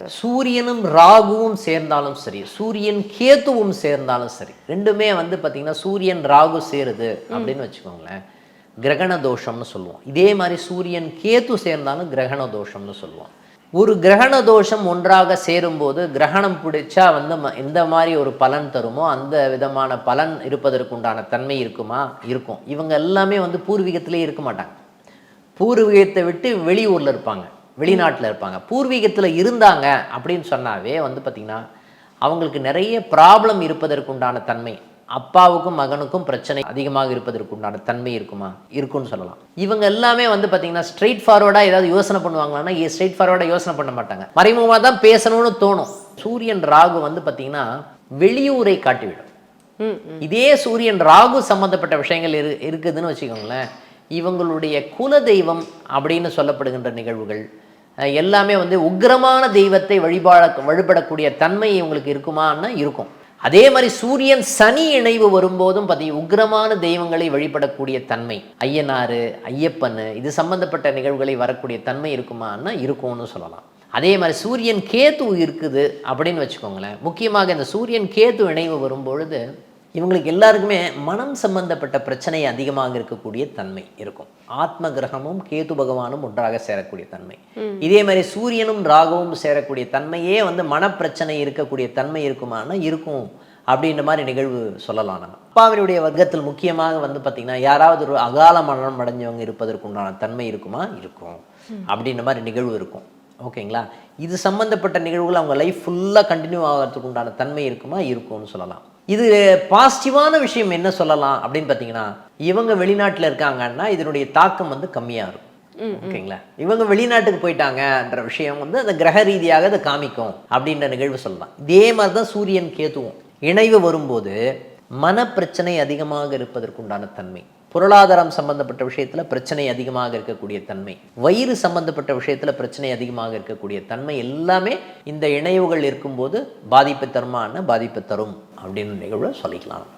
சூரியனும் ராகுவும் சேர்ந்தாலும் சரி, சூரியன் கேத்துவும் சேர்ந்தாலும் சரி, ரெண்டுமே வந்து பார்த்தீங்கன்னா சூரியன் ராகு சேருது அப்படின்னு வச்சுக்கோங்களேன், கிரகண தோஷம்னு சொல்லுவோம். இதே மாதிரி சூரியன் கேத்து சேர்ந்தாலும் கிரகண தோஷம்னு சொல்லுவோம். ஒரு கிரகண தோஷம் ஒன்றாக சேரும்போது கிரகணம் பிடிச்சா வந்து எந்த மாதிரி ஒரு பலன் தருமோ அந்த விதமான பலன் இருப்பதற்குண்டான தன்மை இருக்குமா? இருக்கும். இவங்க எல்லாமே வந்து பூர்வீகத்திலே இருக்க மாட்டாங்க. பூர்வீகத்தை விட்டு வெளியூரில் இருப்பாங்க, வெளிநாட்டில் இருப்பாங்க. பூர்வீகத்தில் இருந்தாங்க அப்படின்னு சொன்னாவே வந்து பார்த்திங்கன்னா அவங்களுக்கு நிறைய ப்ராப்ளம் இருப்பதற்குண்டான தன்மை, அப்பாவுக்கும் மகனுக்கும் பிரச்சனை அதிகமாக இருப்பதற்குண்டான தன்மை இருக்குமா? இருக்குன்னு சொல்லலாம். இவங்க எல்லாமே வந்து பார்த்திங்கன்னா ஸ்ட்ரெயிட் ஃபார்வர்டாக ஏதாவது யோசனை பண்ணுவாங்களான்னா ஸ்ட்ரெயிட் ஃபார்வர்டாக யோசனை பண்ண மாட்டாங்க, மறைமுகமாக தான் பேசணும்னு தோணும். சூரியன் ராகு வந்து பார்த்திங்கன்னா வெளியூரை காட்டிவிடும். இதே சூரியன் ராகு சம்மந்தப்பட்ட விஷயங்கள் இருக்குதுன்னு வச்சுக்கோங்களேன், இவங்களுடைய குல தெய்வம் அப்படின்னு சொல்லப்படுகின்ற நிகழ்வுகள் எல்லாமே வந்து உக்கிரமான தெய்வத்தை வழிபடக்கூடிய தன்மை இவங்களுக்கு இருக்குமான்னா இருக்கும். அதே மாதிரி சூரியன் சனி இணைவு வரும்போதும் பார்த்தீங்கன்னா உக்கிரமான தெய்வங்களை வழிபடக்கூடிய தன்மை, ஐயனார் ஐயப்பன் இது சம்பந்தப்பட்ட நிகழ்வுகளை வரக்கூடிய தன்மை இருக்குமான்னா இருக்கும்னு சொல்லலாம். அதே மாதிரி சூரியன் கேத்து இருக்குது அப்படின்னு வச்சுக்கோங்களேன், முக்கியமாக இந்த சூரியன் கேத்து இணைவு வரும்பொழுது இவங்களுக்கு எல்லாருக்குமே மனம் சம்பந்தப்பட்ட பிரச்சனை அதிகமாக இருக்கக்கூடிய தன்மை இருக்கும். ஆத்ம கிரகமும் கேது பகவானும் ஒன்றாக சேரக்கூடிய தன்மை, இதே மாதிரி சூரியனும் ராகுவும் சேரக்கூடிய தன்மையே வந்து மனப்பிரச்சனை இருக்கக்கூடிய தன்மை இருக்குமானா இருக்கும் அப்படின்ற மாதிரி நிகழ்வு சொல்லலாம். நம்ம அப்பாவினுடைய வர்க்கத்தில் முக்கியமாக வந்து பார்த்திங்கன்னா யாராவது ஒரு அகால மரணம் அடைஞ்சவங்க இருப்பதற்குண்டான தன்மை இருக்குமா? இருக்கும் அப்படின்ற மாதிரி நிகழ்வு இருக்கும். ஓகேங்களா? இது சம்மந்தப்பட்ட நிகழ்வுகள் அவங்க லைஃப் ஃபுல்லாக கண்டினியூ ஆகிறதுக்கு உண்டான தன்மை இருக்குமா? இருக்கும்னு சொல்லலாம். இது பாசிட்டிவான விஷயம் என்ன சொல்லலாம் அப்படின்னு பார்த்தீங்கன்னா, இவங்க வெளிநாட்டில் இருக்காங்கன்னா இதனுடைய தாக்கம் வந்து கம்மியாக இருக்கும். ஓகேங்களா? இவங்க வெளிநாட்டுக்கு போயிட்டாங்கன்ற விஷயம் வந்து அந்த கிரக ரீதியாக அதை காமிக்கும் அப்படின்ற நிகழ்வு சொல்லலாம். இதே மாதிரி தான் சூரியன் கேத்துவும் இணைவு வரும்போது மனப்பிரச்சனை அதிகமாக இருப்பதற்குண்டான தன்மை, பொருளாதாரம் சம்பந்தப்பட்ட விஷயத்தில் பிரச்சனை அதிகமாக இருக்கக்கூடிய தன்மை, வயிறு சம்பந்தப்பட்ட விஷயத்தில் பிரச்சனை அதிகமாக இருக்கக்கூடிய தன்மை எல்லாமே இந்த இணைவுகள் இருக்கும்போது பாதிப்பு தருமான பாதிப்பு தரும் அப்படின்னு நிகழ்வை சொல்லிக்கலாம்.